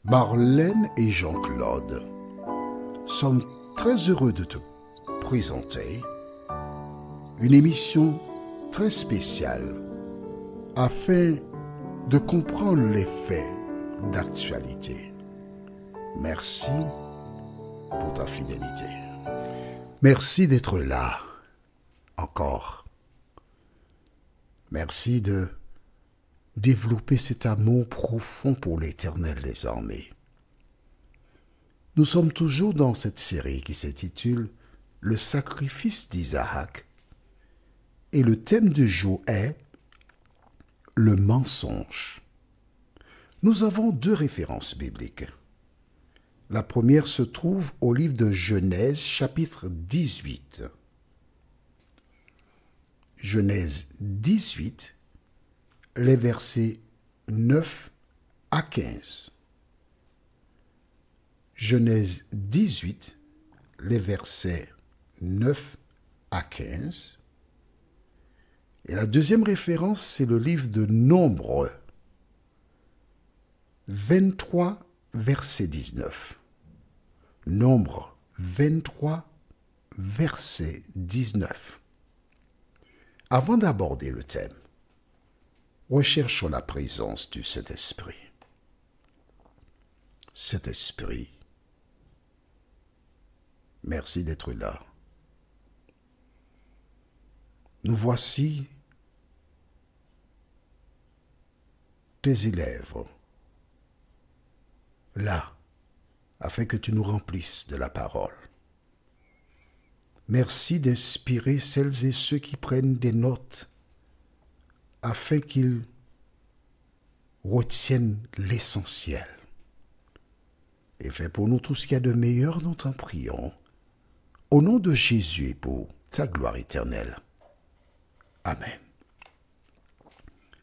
Marlène et Jean-Claude sommes très heureux de te présenter une émission très spéciale afin de comprendre les faits d'actualité. Merci pour ta fidélité. Merci d'être là encore. Merci de développer cet amour profond pour l'Éternel des armées. Nous sommes toujours dans cette série qui s'intitule « Le sacrifice d'Isaac » et le thème du jour est « Le mensonge ». Nous avons deux références bibliques. La première se trouve au livre de Genèse, chapitre 18. Genèse 18, les versets 9 à 15. Genèse 18, les versets 9 à 15. Et la deuxième référence, c'est le livre de Nombre, 23, verset 19. Nombre 23, verset 19. Avant d'aborder le thème, recherchons la présence du Saint-Esprit. Saint-Esprit, merci d'être là. Nous voici tes élèves, là, afin que tu nous remplisses de la parole. Merci d'inspirer celles et ceux qui prennent des notes, afin qu'ils retiennent l'essentiel. Et fais pour nous tout ce qu'il y a de meilleur, nous t'en prions, au nom de Jésus et pour ta gloire éternelle. Amen.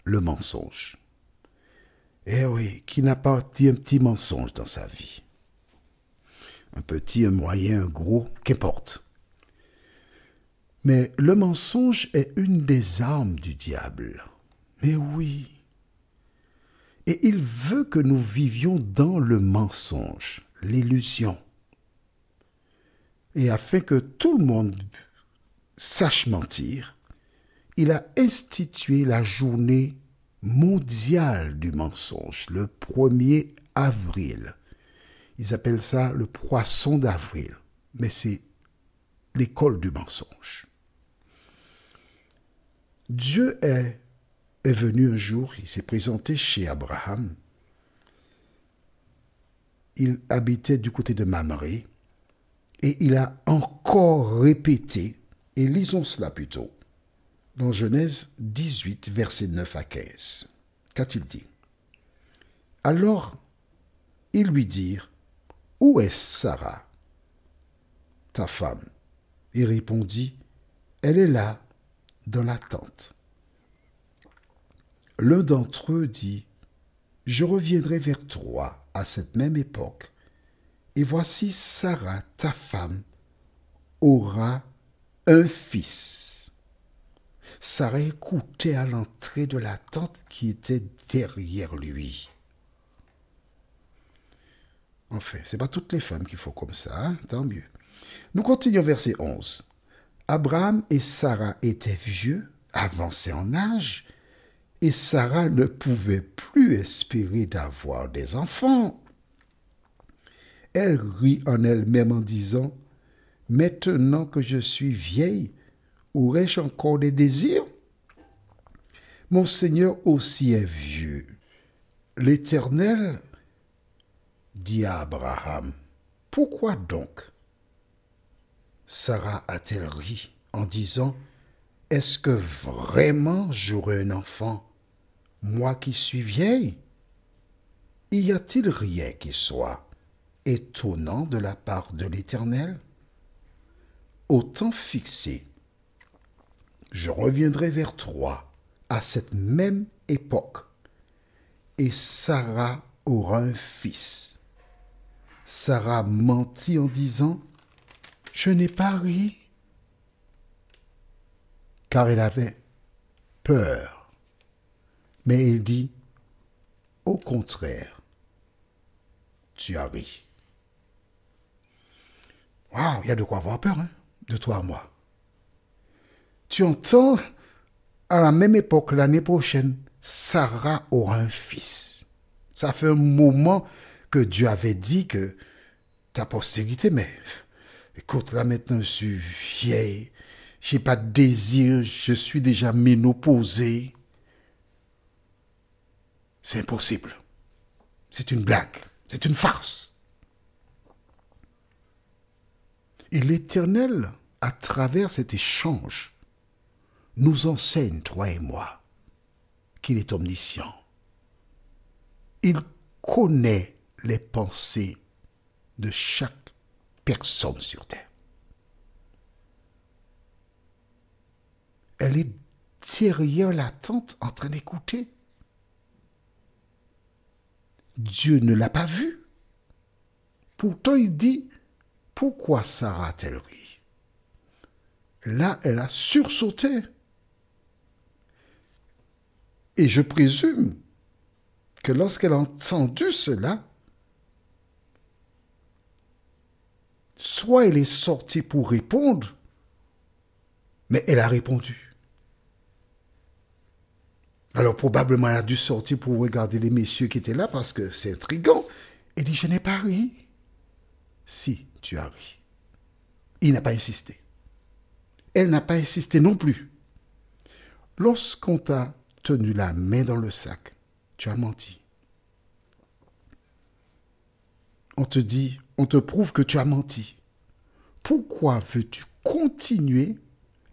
Le mensonge. Eh oui, qui n'a pas dit un petit mensonge dans sa vie? Un petit, un moyen, un gros, qu'importe. Mais le mensonge est une des armes du diable. Mais oui. Et il veut que nous vivions dans le mensonge, l'illusion. Et afin que tout le monde sache mentir, il a institué la journée mondiale du mensonge, le 1er avril. Ils appellent ça le poisson d'avril, mais c'est l'école du mensonge. Dieu est venu un jour, il s'est présenté chez Abraham. Il habitait du côté de Mamré et il a encore répété, et lisons cela plutôt, dans Genèse 18, versets 9 à 15. Qu'a-t-il dit? Alors, ils lui dirent, « Où est Sarah, ta femme ?» Il répondit, « Elle est là, dans la tente. » L'un d'entre eux dit, « Je reviendrai vers toi à cette même époque, et voici Sarah, ta femme, aura un fils. » Sarah écoutait à l'entrée de la tente qui était derrière lui. Enfin, ce n'est pas toutes les femmes qu'il faut comme ça, hein? Tant mieux. Nous continuons verset 11. Abraham et Sarah étaient vieux, avancés en âge, et Sarah ne pouvait plus espérer d'avoir des enfants. Elle rit en elle-même en disant, « Maintenant que je suis vieille, aurais-je encore des désirs? Mon Seigneur aussi est vieux. » L'Éternel dit à Abraham, « Pourquoi donc? » Sarah a-t-elle ri en disant, « Est-ce que vraiment j'aurai un enfant, moi qui suis vieille? Y a-t-il rien qui soit étonnant de la part de l'Éternel? Au temps fixé, je reviendrai vers toi à cette même époque, et Sarah aura un fils. » Sarah mentit en disant, « Je n'ai pas ri. » Car elle avait peur. Mais il dit, « Au contraire, tu as ri. Waouh, il y a de quoi avoir peur, hein, de toi à moi. Tu entends, à la même époque, l'année prochaine, Sarah aura un fils. Ça fait un moment que Dieu avait dit que ta postérité, mais écoute, là maintenant, je suis vieille, j'ai pas de désir, je suis déjà ménopausée. C'est impossible. C'est une blague, c'est une farce. Et l'Éternel, à travers cet échange, nous enseigne, toi et moi, qu'il est omniscient. Il connaît les pensées de chaque personne sur terre. Elle est derrière la tente en train d'écouter. Dieu ne l'a pas vue. Pourtant, il dit, pourquoi Sarah a-t-elle ri? Là, elle a sursauté. Et je présume que lorsqu'elle a entendu cela, soit elle est sortie pour répondre, mais elle a répondu. Alors probablement elle a dû sortir pour regarder les messieurs qui étaient là parce que c'est intriguant. Elle dit, je n'ai pas ri. Si, tu as ri. Il n'a pas insisté. Elle n'a pas insisté non plus. Lorsqu'on t'a tenu la main dans le sac, tu as menti. On te dit, on te prouve que tu as menti. Pourquoi veux-tu continuer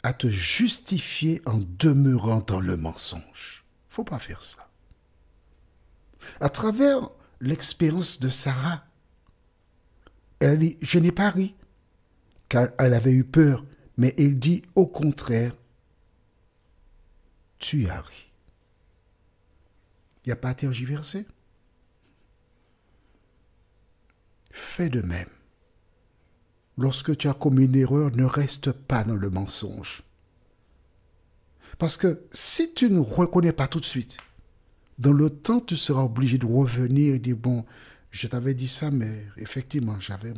à te justifier en demeurant dans le mensonge? Il ne faut pas faire ça. À travers l'expérience de Sarah, elle a dit, je n'ai pas ri, car elle avait eu peur, mais il dit au contraire, tu as ri. Il n'y a pas à tergiverser. Fais de même. Lorsque tu as commis une erreur, ne reste pas dans le mensonge. Parce que si tu ne reconnais pas tout de suite, dans le temps, tu seras obligé de revenir et dire, bon, je t'avais dit ça, mais effectivement, j'avais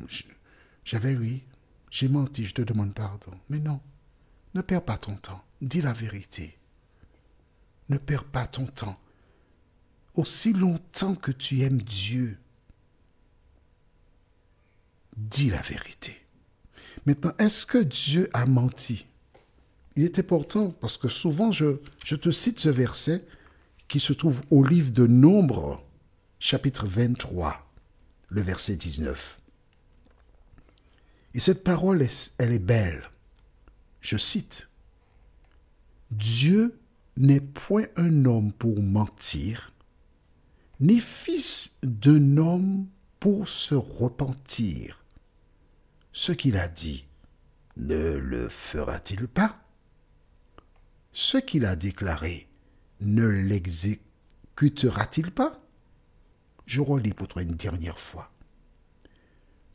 ri, j'ai menti, je te demande pardon. Mais non, ne perds pas ton temps, dis la vérité. Ne perds pas ton temps. Aussi longtemps que tu aimes Dieu, dis la vérité. Maintenant, est-ce que Dieu a menti? Il est important parce que souvent, je te cite ce verset qui se trouve au livre de Nombres, chapitre 23, le verset 19. Et cette parole, elle est belle. Je cite, « Dieu n'est point un homme pour mentir, ni fils d'un homme pour se repentir. Ce qu'il a dit, ne le fera-t-il pas? Ce qu'il a déclaré, ne l'exécutera-t-il pas? » Je relis pour toi une dernière fois.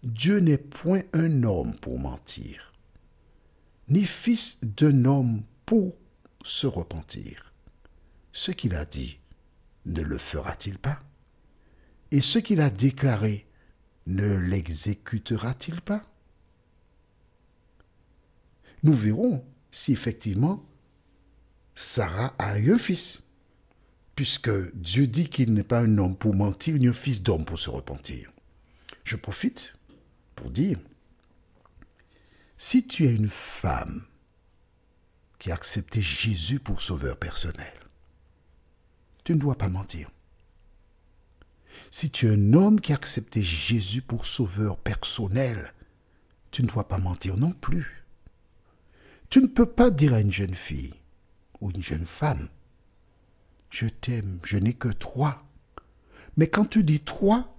Dieu n'est point un homme pour mentir, ni fils d'un homme pour se repentir. Ce qu'il a dit, ne le fera-t-il pas? Et ce qu'il a déclaré, ne l'exécutera-t-il pas? Nous verrons si effectivement Sarah a eu un fils, puisque Dieu dit qu'il n'est pas un homme pour mentir, ni un fils d'homme pour se repentir. Je profite pour dire, si tu es une femme qui a accepté Jésus pour sauveur personnel, tu ne dois pas mentir. Si tu es un homme qui a accepté Jésus pour sauveur personnel, tu ne dois pas mentir non plus. Tu ne peux pas dire à une jeune fille ou une jeune femme, je t'aime, je n'ai que toi. Mais quand tu dis toi,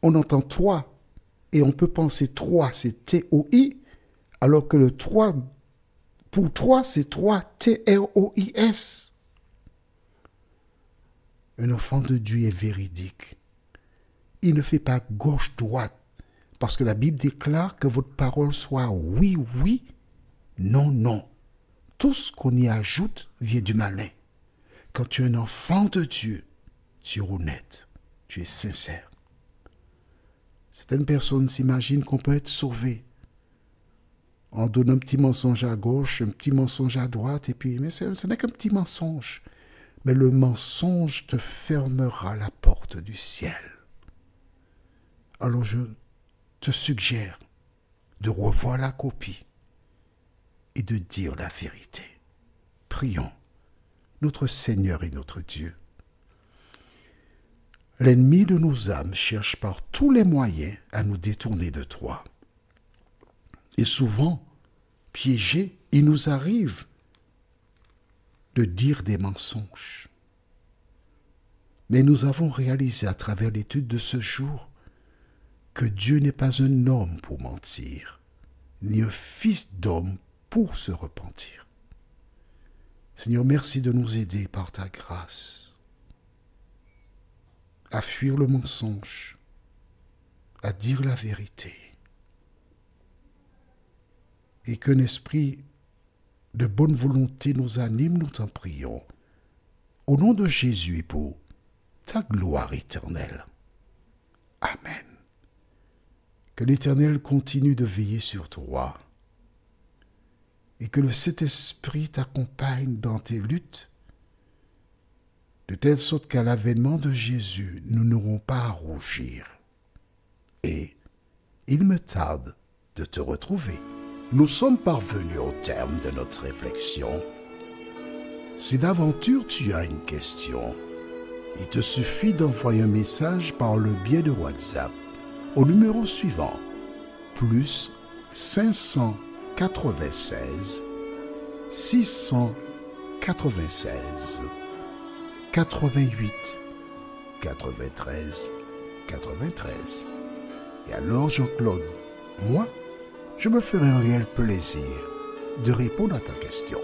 on entend toi et on peut penser toi, c'est T-O-I, alors que le toi, pour toi, c'est toi, T-R-O-I-S. Un enfant de Dieu est véridique. Il ne fait pas gauche-droite, parce que la Bible déclare que votre parole soit oui, oui, non, non. Tout ce qu'on y ajoute vient du malin. Quand tu es un enfant de Dieu, tu es honnête, tu es sincère. Certaines personnes s'imaginent qu'on peut être sauvé. On donne un petit mensonge à gauche, un petit mensonge à droite, et puis, mais ce n'est qu'un petit mensonge. Mais le mensonge te fermera la porte du ciel. Alors je te suggère de revoir la copie et de dire la vérité. Prions, notre Seigneur et notre Dieu. L'ennemi de nos âmes cherche par tous les moyens à nous détourner de toi. Et souvent, piégés, il nous arrive de dire des mensonges. Mais nous avons réalisé à travers l'étude de ce jour que Dieu n'est pas un homme pour mentir, ni un fils d'homme pour se repentir. Seigneur, merci de nous aider par ta grâce à fuir le mensonge, à dire la vérité, et qu'un esprit de bonne volonté nous anime, nous t'en prions, au nom de Jésus et pour ta gloire éternelle. Amen. Que l'Éternel continue de veiller sur toi et que le Saint-Esprit t'accompagne dans tes luttes, de telle sorte qu'à l'avènement de Jésus, nous n'aurons pas à rougir. Et il me tarde de te retrouver. Nous sommes parvenus au terme de notre réflexion. Si d'aventure tu as une question, il te suffit d'envoyer un message par le biais de WhatsApp au numéro suivant, plus 596 696 88 93 93. Et alors Jean-Claude, moi, je me ferai un réel plaisir de répondre à ta question.